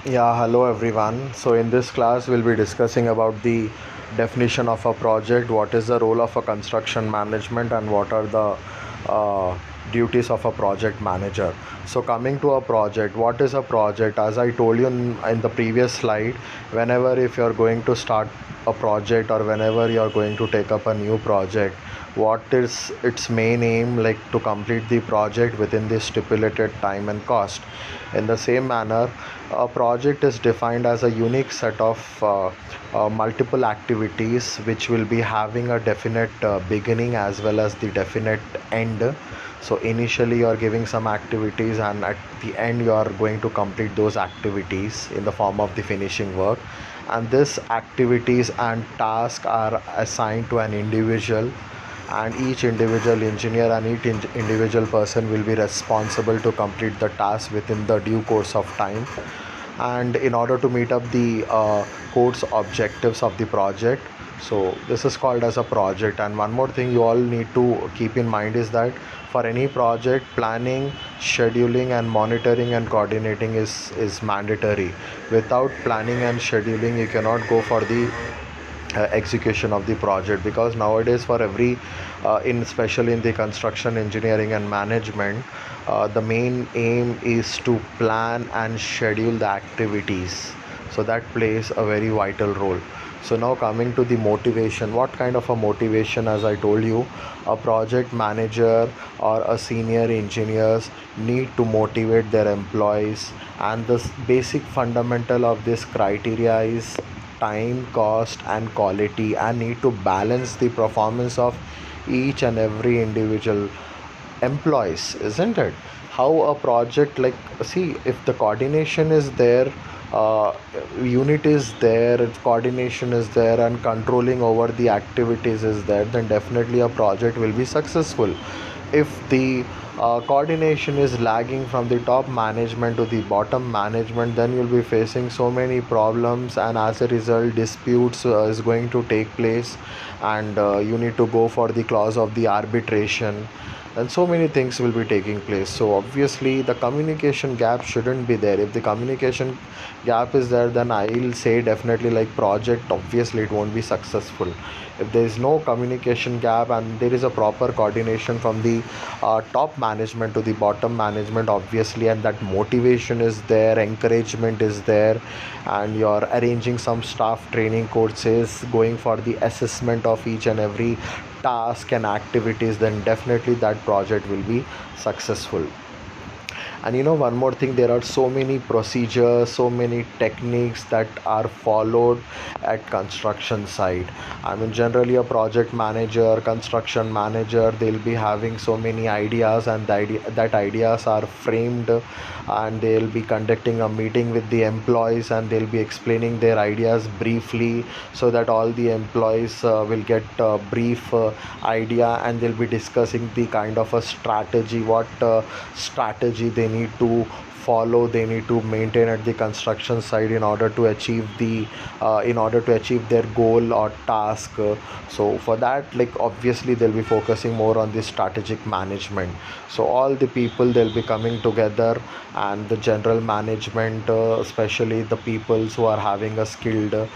Yeah, hello everyone. So in this class we'll be discussing about the definition of a project, what is the role of a construction management and what are the duties of a project manager. So coming to a project, what is a project? As I told you in the previous slide, whenever if you're going to start a project or whenever you're going to take up a new project, what is its main aim, like to complete the project within the stipulated time and cost. In the same manner, a project is defined as a unique set of multiple activities which will be having a definite beginning as well as the definite end. So initially you are giving some activities and at the end you are going to complete those activities in the form of the finishing work, and these activities and tasks are assigned to an individual, and each individual engineer and each individual person will be responsible to complete the task within the due course of time and in order to meet up the course objectives of the project. So this is called as a project. And one more thing you all need to keep in mind is that for any project, planning, scheduling and monitoring and coordinating is mandatory. Without planning and scheduling you cannot go for the execution of the project, because nowadays for every in especially in the construction engineering and management, the main aim is to plan and schedule the activities, so that plays a very vital role. So now coming to the motivation, what kind of a motivation? As I told you, a project manager or a senior engineers need to motivate their employees, and the basic fundamental of this criteria is time, cost and quality, and need to balance the performance of each and every individual employees, isn't it? How a project, like, see, if the coordination is there, uh, unit is there, coordination is there and controlling over the activities is there, then definitely a project will be successful. If the coordination is lagging from the top management to the bottom management, then you'll be facing so many problems, and as a result disputes is going to take place, and you need to go for the clause of the arbitration, and so many things will be taking place. So obviously the communication gap shouldn't be there. If the communication gap is there, then I'll say definitely like project, obviously it won't be successful. If there is no communication gap and there is a proper coordination from the top management to the bottom management, obviously, and that motivation is there, encouragement is there, and you're arranging some staff training courses, going for the assessment of each and every task and activities, then definitely that project will be successful. And one more thing, there are so many procedures, so many techniques that are followed at construction site. I mean, generally a project manager, construction manager, they'll be having so many ideas, and that ideas are framed, and they'll be conducting a meeting with the employees and they'll be explaining their ideas briefly, so that all the employees will get a brief idea, and they'll be discussing the kind of a strategy, what strategy they need to follow, they need to maintain at the construction site in order to achieve their goal or task. So for that, like, obviously they'll be focusing more on the strategic management. So all the people, they'll be coming together, and the general management, especially the people who are having a skilled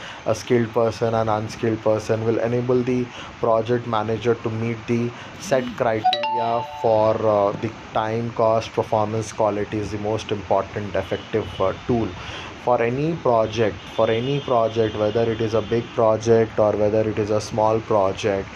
person and unskilled person, will enable the project manager to meet the set criteria for the time, cost, performance, quality is the most important effective tool for any project, whether it is a big project or whether it is a small project.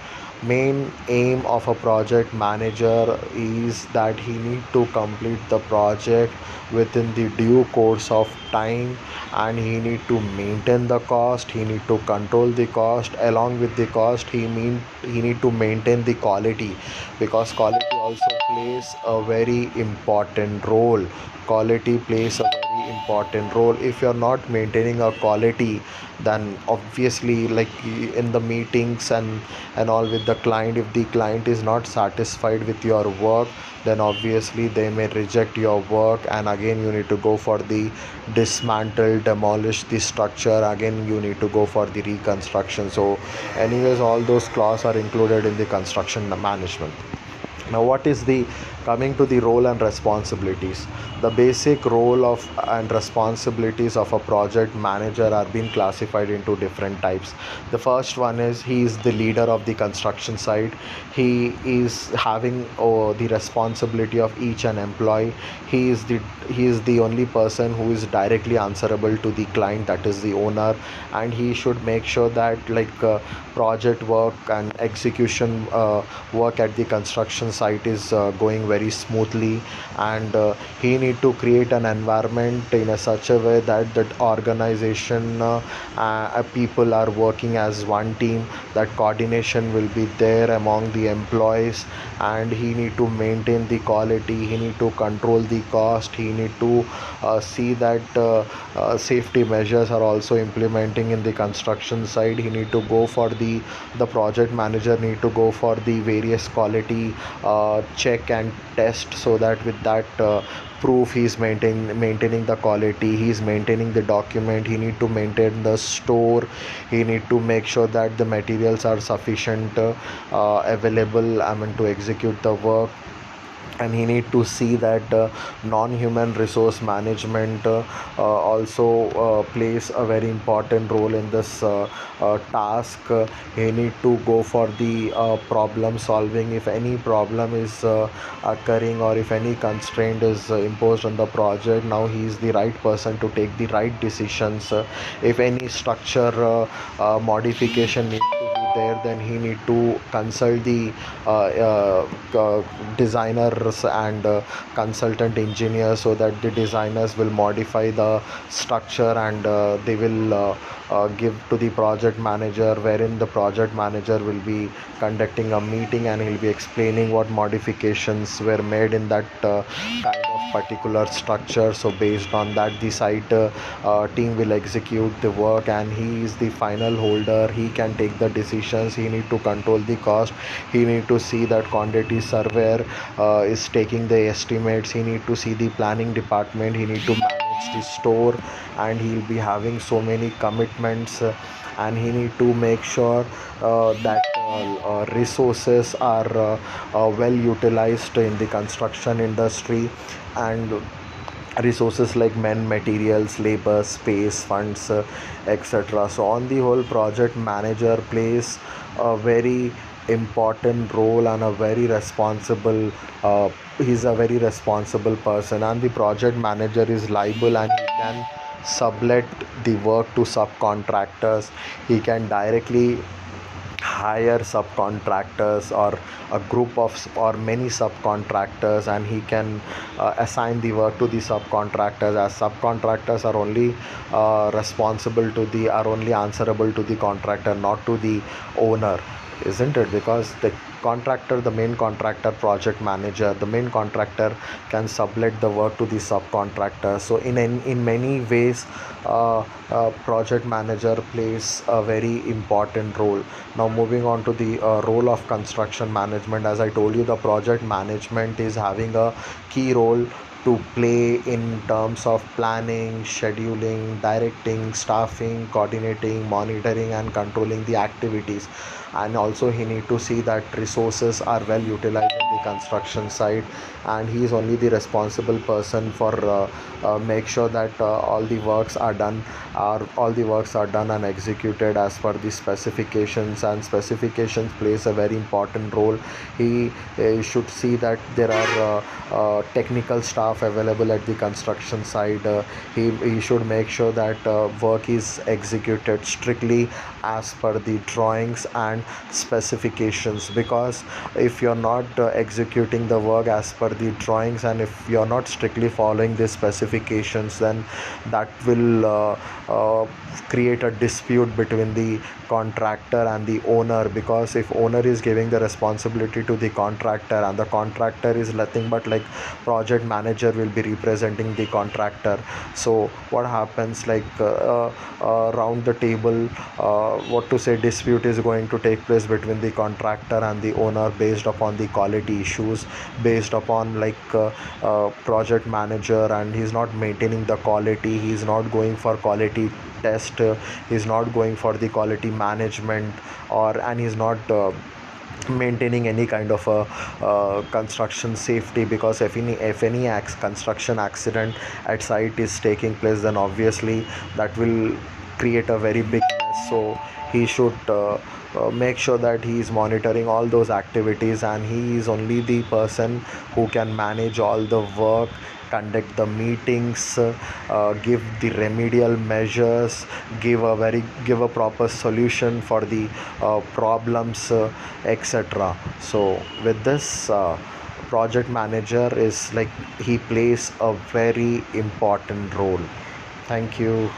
Main aim of a project manager is that he need to complete the project within the due course of time, and he need to maintain the cost, he need to control the cost. Along with the cost, he need to maintain the quality, because quality also plays a very important role. Quality plays a very important role. If you're not maintaining a quality, then obviously, like, in the meetings and all with the client, if the client is not satisfied with your work, then obviously they may reject your work, and again you need to go for the dismantle, demolish the structure, again you need to go for the reconstruction. So anyways, all those clauses are included in the construction management. Now, what is the Coming to the role and responsibilities, the basic role of and responsibilities of a project manager are being classified into different types. The first one is he is the leader of the construction site. He is having the responsibility of each and employee. He is the only person who is directly answerable to the client, that is the owner, and he should make sure that project work and execution work at the construction site is going very smoothly, and he need to create an environment in a such a way that that organization people are working as one team, that coordination will be there among the employees, and he need to maintain the quality, he need to control the cost, he need to see that safety measures are also implementing in the construction side. He need to go for the project manager need to go for the various quality check and test, so that with that proof he's maintaining the quality, he's maintaining the document, he need to maintain the store, he need to make sure that the materials are sufficient available, I mean, to execute the work. And he need to see that non-human resource management also plays a very important role in this task. He need to go for the problem solving. If any problem is occurring, or if any constraint is imposed on the project, now he is the right person to take the right decisions. If any structure modification needs to be there, then he need to consult the designers and consultant engineers, so that the designers will modify the structure, and they will give to the project manager, wherein the project manager will be conducting a meeting, and he'll be explaining what modifications were made in that kind of particular structure. So based on that, the site team will execute the work, and he is the final holder. He can take the decisions, he need to control the cost, he need to see that quantity surveyor is taking the estimates, he need to see the planning department, he need to manage the store, and he'll be having so many commitments, and he need to make sure that resources are well utilized in the construction industry, and resources like men, materials, labor, space, funds, etc. So on the whole, project manager plays a very important role, and a very responsible he's a very responsible person, and the project manager is liable, and he can sublet the work to subcontractors. He can directly hire subcontractors, or a group of or many subcontractors, and he can assign the work to the subcontractors, as subcontractors are only are only answerable to the contractor, not to the owner, isn't it? Because the main contractor, project manager, the main contractor can sublet the work to the subcontractor. So in many ways, project manager plays a very important role. Now moving on to the role of construction management, as I told you, the project management is having a key role to play in terms of planning, scheduling, directing, staffing, coordinating, monitoring, and controlling the activities. And also he need to see that resources are well utilized in the construction site, and he is only the responsible person for make sure that all the works are done and executed as per the specifications, and specifications plays a very important role. He should see that there are technical staff available at the construction site. He should make sure that work is executed strictly as per the drawings and specifications, because if you're not executing the work as per the drawings, and if you're not strictly following the specifications, then that will create a dispute between the contractor and the owner. Because if owner is giving the responsibility to the contractor, and the contractor is nothing but like project manager will be representing the contractor, so what happens, around the table, what to say, dispute is going to take place between the contractor and the owner, based upon the quality issues, based upon project manager, and he's not maintaining the quality, he's not going for quality test, he's not going for the quality management, and he's not maintaining any kind of a construction safety, because if any construction accident at site is taking place, then obviously that will create a very big mess. So he should make sure that he is monitoring all those activities, and he is only the person who can manage all the work, conduct the meetings, give the remedial measures, give a proper solution for the problems, etc. So with this, project manager is like, he plays a very important role. Thank you.